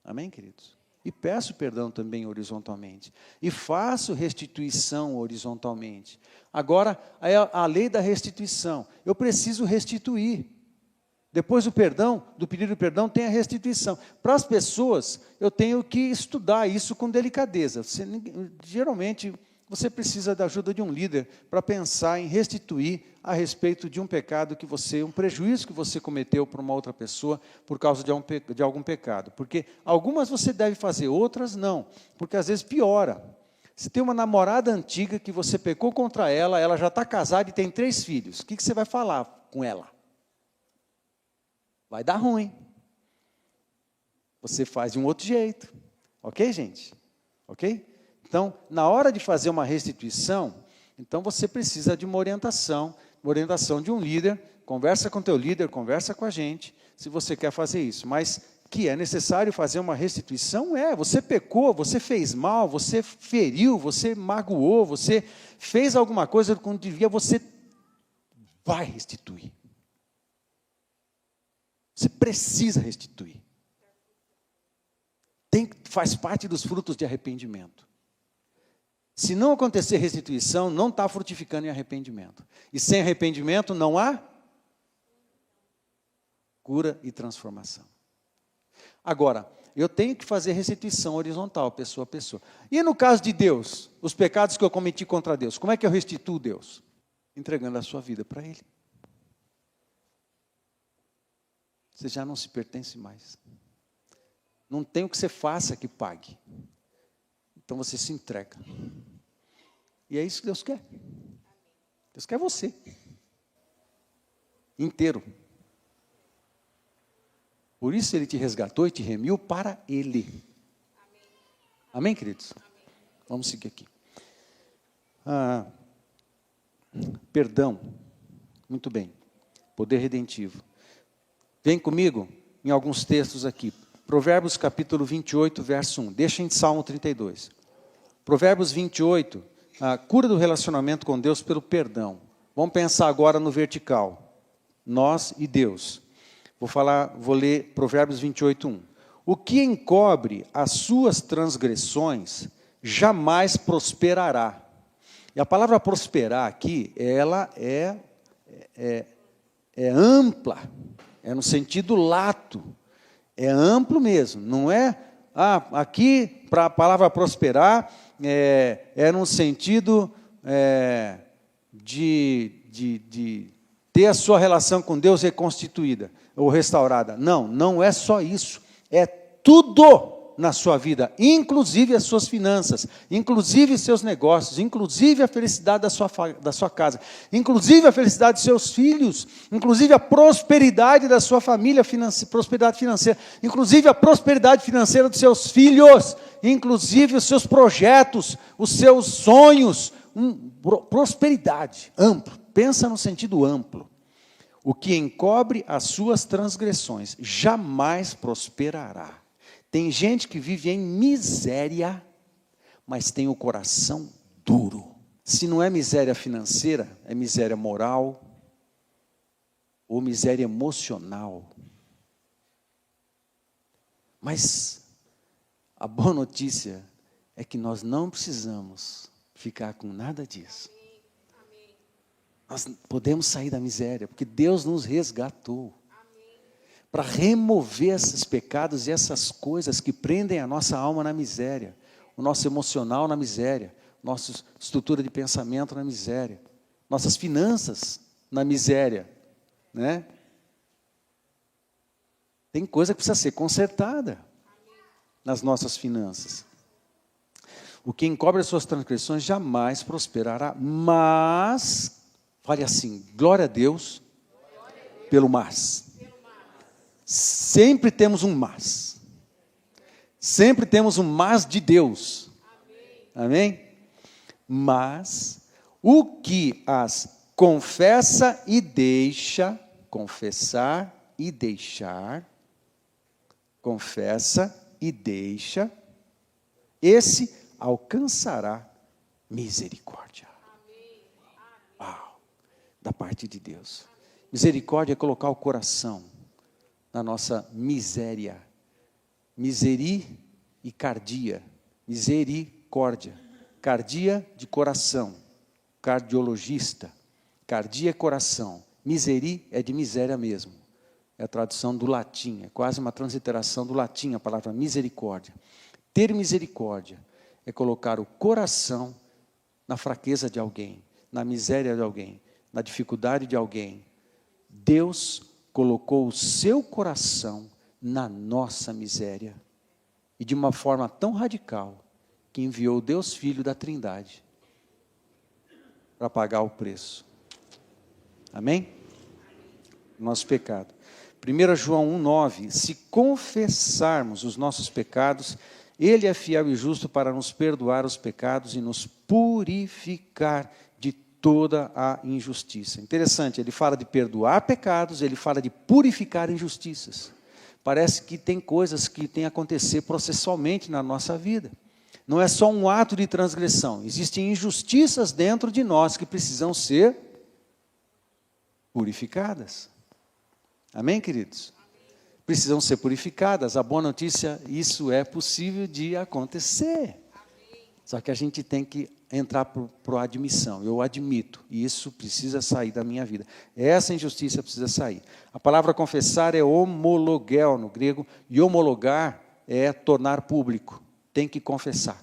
Speaker 1: Amém, queridos? E peço perdão também horizontalmente. E faço restituição horizontalmente. Agora, a lei da restituição. Eu preciso restituir. Depois do perdão, do pedido de perdão, tem a restituição. Para as pessoas, eu tenho que estudar isso com delicadeza. Geralmente, você precisa da ajuda de um líder para pensar em restituir a respeito de um pecado que um prejuízo que você cometeu para uma outra pessoa por causa de algum pecado. Porque algumas você deve fazer, outras não. Porque às vezes piora. Se tem uma namorada antiga que você pecou contra ela, ela já está casada e tem 3 filhos. O que você vai falar com ela? Vai dar ruim. Você faz de um outro jeito. Ok, gente? Ok? Então, na hora de fazer uma restituição, então você precisa de uma orientação de um líder. Conversa com teu líder, conversa com a gente, se você quer fazer isso. Mas que é necessário fazer uma restituição? Você pecou, você fez mal, você feriu, você magoou, você fez alguma coisa quando devia, você vai restituir. Você precisa restituir. Faz parte dos frutos de arrependimento. Se não acontecer restituição, não está frutificando em arrependimento. E sem arrependimento não há cura e transformação. Agora, eu tenho que fazer restituição horizontal, pessoa a pessoa. E no caso de Deus, os pecados que eu cometi contra Deus, como é que eu restituo Deus? Entregando a sua vida para Ele. Você já não se pertence mais. Não tem o que você faça que pague. Então você se entrega. E é isso que Deus quer. Deus quer você. Inteiro. Por isso Ele te resgatou e te remiu para Ele. Amém, queridos? Vamos seguir aqui. Perdão. Muito bem. Poder redentivo. Vem comigo em alguns textos aqui. Provérbios capítulo 28, verso 1. Deixa em Salmo 32. Provérbios 28, a cura do relacionamento com Deus pelo perdão. Vamos pensar agora no vertical. Nós e Deus. Vou ler Provérbios 28, 1. O que encobre as suas transgressões jamais prosperará. E a palavra prosperar aqui, ela é ampla. É no sentido lato. É amplo mesmo. Não é, aqui, para a palavra prosperar, é no sentido de ter a sua relação com Deus reconstituída ou restaurada. Não, não é só isso. É tudo na sua vida, inclusive as suas finanças, inclusive seus negócios, inclusive a felicidade da sua casa, inclusive a felicidade dos seus filhos, inclusive a prosperidade da sua família, prosperidade financeira, inclusive a prosperidade financeira dos seus filhos, inclusive os seus projetos, os seus sonhos, prosperidade, amplo, pensa no sentido amplo. O que encobre as suas transgressões jamais prosperará. Tem gente que vive em miséria, mas tem o coração duro. Se não é miséria financeira, é miséria moral ou miséria emocional. Mas a boa notícia é que nós não precisamos ficar com nada disso. Nós podemos sair da miséria, porque Deus nos resgatou. Para remover esses pecados e essas coisas que prendem a nossa alma na miséria, o nosso emocional na miséria, nossa estrutura de pensamento na miséria, nossas finanças na miséria, né? Tem coisa que precisa ser consertada nas nossas finanças. O que encobre as suas transgressões jamais prosperará, mas, fale assim, glória a Deus pelo mas. Sempre temos um mas. Sempre temos um mas de Deus. Amém? Mas o que as confessa e deixa, confessar e deixar, confessa e deixa, esse alcançará misericórdia. Uau, da parte de Deus. Misericórdia é colocar o coração na nossa miséria. Miseri e cardia. Misericórdia. Cardia de coração. Cardiologista. Cardia é coração. Miseri é de miséria mesmo. É a tradução do latim. É quase uma transliteração do latim, a palavra misericórdia. Ter misericórdia é colocar o coração na fraqueza de alguém, na miséria de alguém, na dificuldade de alguém. Deus colocou o seu coração na nossa miséria. E de uma forma tão radical, que enviou o Deus Filho da Trindade para pagar o preço. Amém? Nosso pecado. 1 João 1,9, se confessarmos os nossos pecados, Ele é fiel e justo para nos perdoar os pecados e nos purificar de toda a injustiça. Interessante, ele fala de perdoar pecados, ele fala de purificar injustiças. Parece que tem coisas que têm a acontecer processualmente na nossa vida. Não é só um ato de transgressão, existem injustiças dentro de nós que precisam ser purificadas. Amém, queridos? Precisam ser purificadas. A boa notícia, isso é possível de acontecer. Só que a gente tem que entrar para a admissão. Eu admito, e isso precisa sair da minha vida. Essa injustiça precisa sair. A palavra confessar é homologel no grego, e homologar é tornar público. Tem que confessar.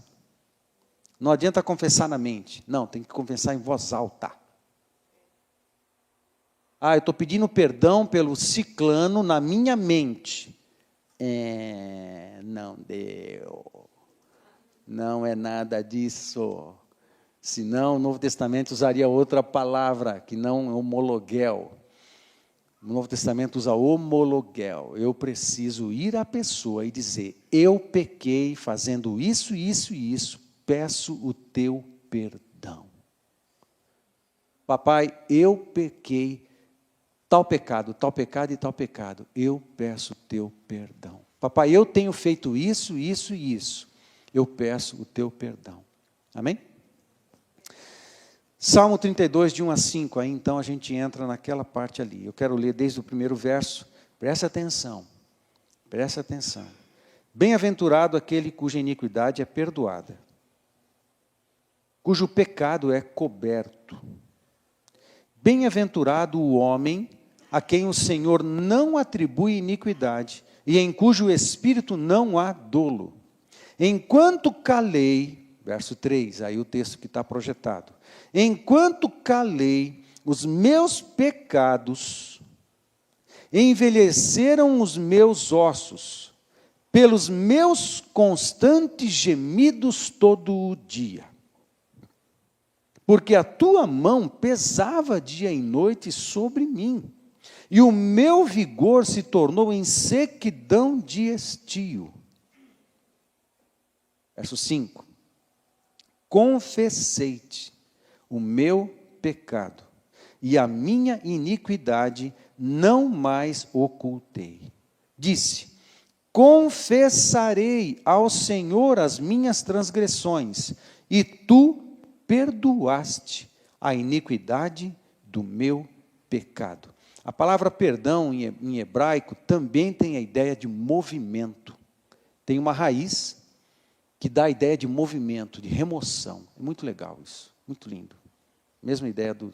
Speaker 1: Não adianta confessar na mente. Não, tem que confessar em voz alta. Ah, eu estou pedindo perdão pelo ciclano na minha mente. Não deu. Não é nada disso. Senão o Novo Testamento usaria outra palavra, que não homologel. O Novo Testamento usa homologel. Eu preciso ir à pessoa e dizer, eu pequei fazendo isso, isso e isso, peço o teu perdão. Papai, eu pequei tal pecado e tal pecado, eu peço o teu perdão. Papai, eu tenho feito isso, isso e isso, eu peço o teu perdão. Amém? Salmo 32, de 1 a 5, aí então a gente entra naquela parte ali. Eu quero ler desde o primeiro verso, presta atenção. Bem-aventurado aquele cuja iniquidade é perdoada, cujo pecado é coberto. Bem-aventurado o homem a quem o Senhor não atribui iniquidade e em cujo espírito não há dolo. Enquanto calei, verso 3, aí o texto que está projetado. Enquanto calei, os meus pecados envelheceram os meus ossos, pelos meus constantes gemidos todo o dia. Porque a tua mão pesava dia e noite sobre mim, e o meu vigor se tornou em sequidão de estio. Verso 5. Confessei-te o meu pecado, e a minha iniquidade não mais ocultei. Disse, confessarei ao Senhor as minhas transgressões, e tu perdoaste a iniquidade do meu pecado. A palavra perdão em hebraico também tem a ideia de movimento. Tem uma raiz que dá a ideia de movimento, de remoção. É muito legal isso, muito lindo. Mesma ideia do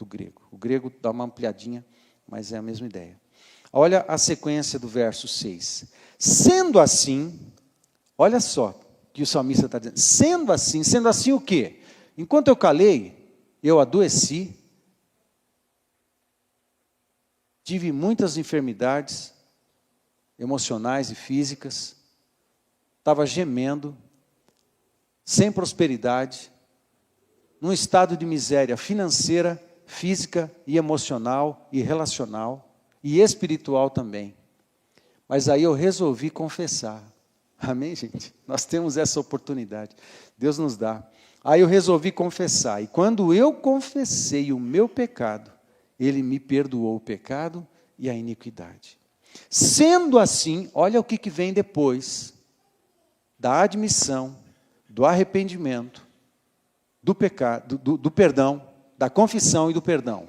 Speaker 1: grego. O grego dá uma ampliadinha, mas é a mesma ideia. Olha a sequência do verso 6. Sendo assim, olha só o que o salmista está dizendo. Sendo assim o quê? Enquanto eu calei, eu adoeci, tive muitas enfermidades emocionais e físicas, estava gemendo, sem prosperidade, num estado de miséria financeira, física e emocional e relacional e espiritual também. Mas aí eu resolvi confessar. Amém, gente? Nós temos essa oportunidade. Deus nos dá. Aí eu resolvi confessar. E quando eu confessei o meu pecado, Ele me perdoou o pecado e a iniquidade. Sendo assim, olha o que vem depois da admissão, do arrependimento, do pecado, do perdão, da confissão e do perdão.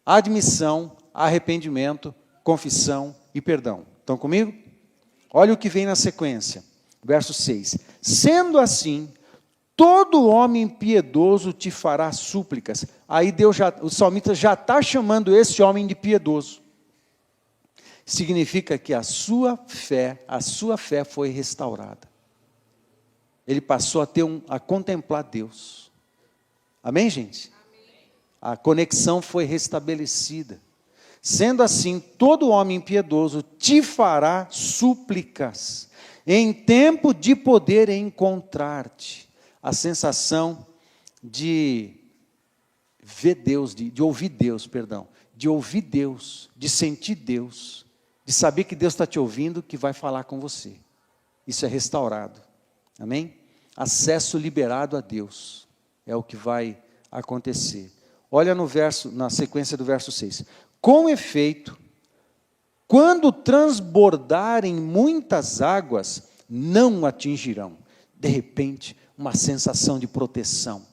Speaker 1: Admissão, arrependimento, confissão e perdão. Estão comigo? Olha o que vem na sequência. Verso 6. Sendo assim, todo homem piedoso te fará súplicas. Aí o salmista já está chamando esse homem de piedoso. Significa que a sua fé foi restaurada. Ele passou a contemplar Deus. Amém, gente? Amém. A conexão foi restabelecida. Sendo assim, todo homem piedoso te fará súplicas, em tempo de poder encontrar-te. A sensação de ver Deus, de ouvir Deus, perdão, de ouvir Deus, de sentir Deus, de saber que Deus está te ouvindo, que vai falar com você. Isso é restaurado. Amém? Acesso liberado a Deus é o que vai acontecer. Olha na sequência do verso 6. Com efeito, quando transbordarem muitas águas, não atingirão. De repente, uma sensação de proteção,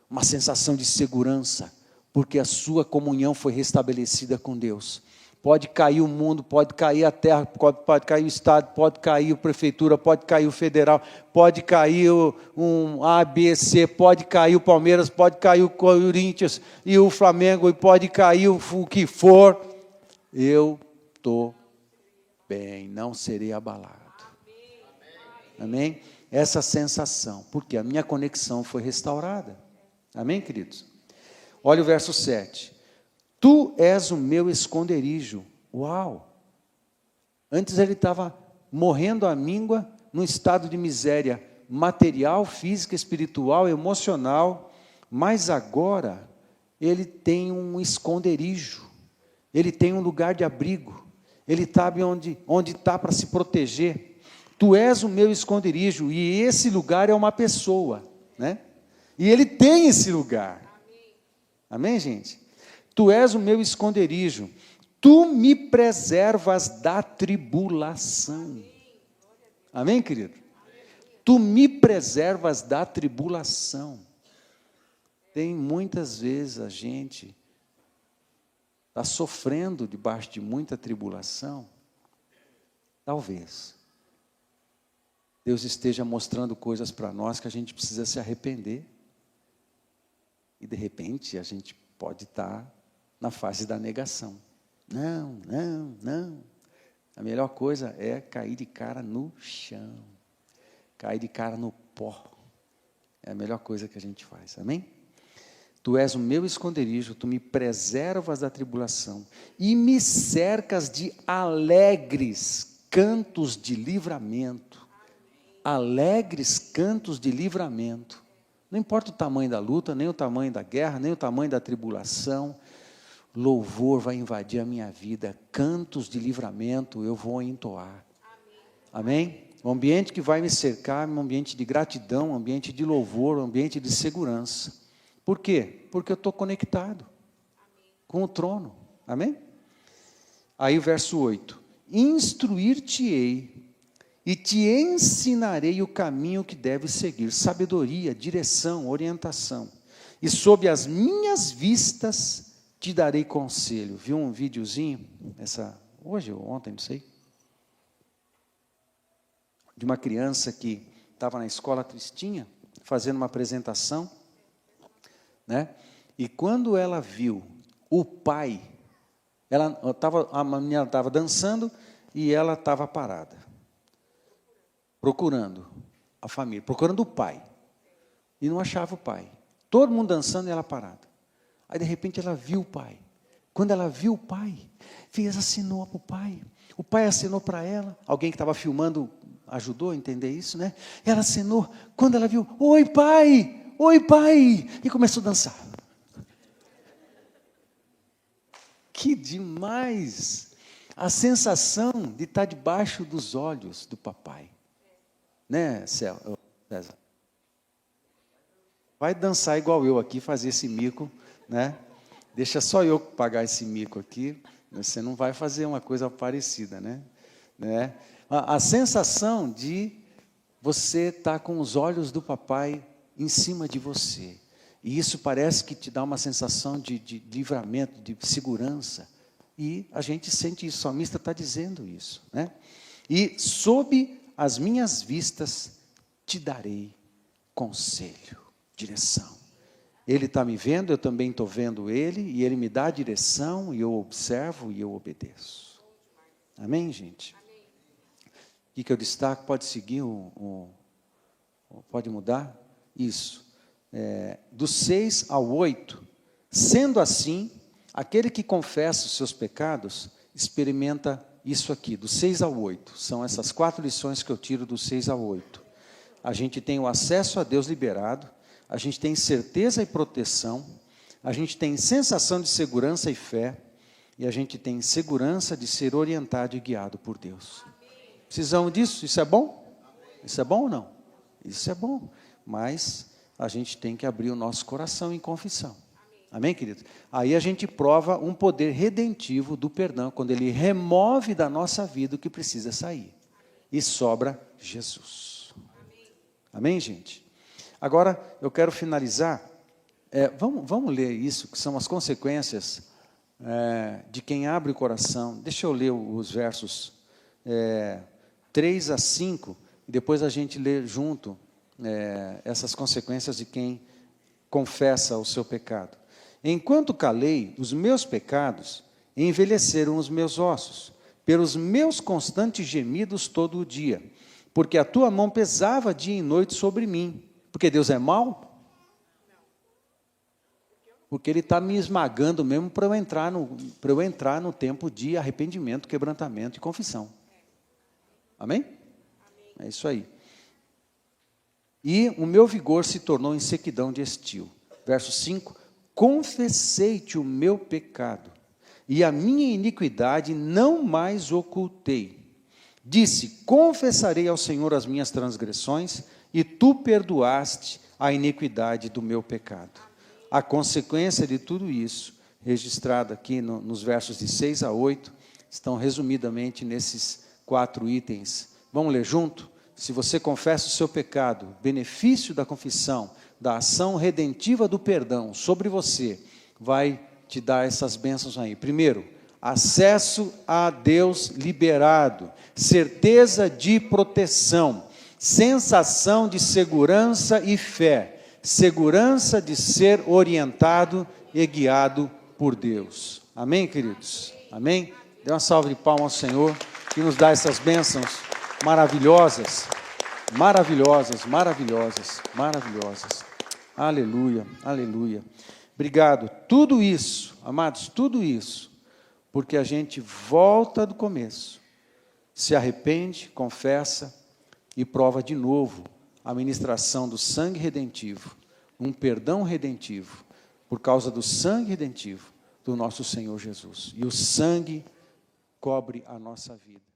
Speaker 1: uma sensação de segurança, porque a sua comunhão foi restabelecida com Deus. Pode cair o mundo, pode cair a terra, pode cair o Estado, pode cair a prefeitura, pode cair o federal, pode cair um ABC, pode cair o Palmeiras, pode cair o Corinthians e o Flamengo, e pode cair o que for. Eu estou bem, não serei abalado. Amém? Essa sensação, porque a minha conexão foi restaurada. Amém, queridos? Olha o verso 7. Tu és o meu esconderijo. Uau! Antes ele estava morrendo à míngua, num estado de miséria material, física, espiritual, emocional, mas agora ele tem um esconderijo, ele tem um lugar de abrigo, ele sabe onde está para se proteger. Tu és o meu esconderijo, e esse lugar é uma pessoa, né? E ele tem esse lugar. Amém, gente? Tu és o meu esconderijo, tu me preservas da tribulação. Amém, querido? Tu me preservas da tribulação. Tem muitas vezes a gente está sofrendo debaixo de muita tribulação. Talvez Deus esteja mostrando coisas para nós que a gente precisa se arrepender. E de repente a gente pode estar na fase da negação. Não. A melhor coisa é cair de cara no chão. Cair de cara no pó. É a melhor coisa que a gente faz. Amém? Tu és o meu esconderijo, tu me preservas da tribulação e me cercas de alegres cantos de livramento. Alegres cantos de livramento. Não importa o tamanho da luta, nem o tamanho da guerra, nem o tamanho da tribulação. Louvor vai invadir a minha vida, cantos de livramento eu vou entoar. Amém? Um ambiente que vai me cercar, um ambiente de gratidão, um ambiente de louvor, um ambiente de segurança. Por quê? Porque eu estou conectado com o trono. Amém? Aí o verso 8. Instruir-te-ei e te ensinarei o caminho que deves seguir. Sabedoria, direção, orientação. E sob as minhas vistas te darei conselho. Viu um videozinho, hoje ou ontem, não sei, de uma criança que estava na escola tristinha, fazendo uma apresentação, né? E quando ela viu o pai, a menina estava dançando e ela estava parada, procurando a família, procurando o pai, e não achava o pai. Todo mundo dançando e ela parada. Aí, de repente, ela viu o pai. Quando ela viu o pai, acenou para o pai. O pai acenou para ela. Alguém que estava filmando ajudou a entender isso, né? Ela acenou. Quando ela viu, oi, pai! Oi, pai! E começou a dançar. Que demais! A sensação de estar debaixo dos olhos do papai. Né, César? vai dançar igual eu aqui, fazer esse mico, né? Deixa só eu pagar esse mico aqui, você não vai fazer uma coisa parecida, né? A sensação de você estar com os olhos do papai em cima de você. E isso parece que te dá uma sensação de livramento, de segurança. E a gente sente isso, o salmista está dizendo isso, né? E sob as minhas vistas te darei conselho, direção. Ele está me vendo, eu também estou vendo ele, e ele me dá a direção, e eu observo e eu obedeço. Amém, gente? O que eu destaco? Pode seguir, pode mudar? Isso. Do 6 ao 8, sendo assim, aquele que confessa os seus pecados, experimenta isso aqui, do 6 ao 8. São essas 4 lições que eu tiro do 6 ao 8. A gente tem o acesso a Deus liberado, a gente tem certeza e proteção, a gente tem sensação de segurança e fé, e a gente tem segurança de ser orientado e guiado por Deus. Precisamos disso? Isso é bom? Isso é bom ou não? Isso é bom, mas a gente tem que abrir o nosso coração em confissão. Amém, querido? Aí a gente prova um poder redentivo do perdão, quando ele remove da nossa vida o que precisa sair. E sobra Jesus. Amém, gente? Agora, eu quero finalizar. Vamos ler isso, que são as consequências de quem abre o coração. Deixa eu ler os versos 3 a 5, e depois a gente lê junto essas consequências de quem confessa o seu pecado. Enquanto calei, os meus pecados envelheceram os meus ossos, pelos meus constantes gemidos todo o dia, porque a tua mão pesava dia e noite sobre mim. Porque Deus é mau? Porque Ele está me esmagando mesmo para eu entrar no tempo de arrependimento, quebrantamento e confissão. Amém? É isso aí. E o meu vigor se tornou em sequidão de estio. Verso 5. Confessei-te o meu pecado, e a minha iniquidade não mais ocultei. Disse, confessarei ao Senhor as minhas transgressões, e tu perdoaste a iniquidade do meu pecado. A consequência de tudo isso, registrado aqui nos versos de 6 a 8, estão resumidamente nesses 4 itens. Vamos ler junto? Se você confessa o seu pecado, benefício da confissão, da ação redentiva do perdão sobre você, vai te dar essas bênçãos aí. Primeiro, acesso a Deus liberado, certeza de proteção, sensação de segurança e fé, segurança de ser orientado e guiado por Deus. Amém, queridos? Amém? Dê uma salva de palmas ao Senhor, que nos dá essas bênçãos maravilhosas, maravilhosas, maravilhosas, maravilhosas. Aleluia, aleluia. Obrigado. Tudo isso, amados, tudo isso, porque a gente volta do começo, se arrepende, confessa e prova de novo a ministração do sangue redentivo, um perdão redentivo, por causa do sangue redentivo do nosso Senhor Jesus. E o sangue cobre a nossa vida.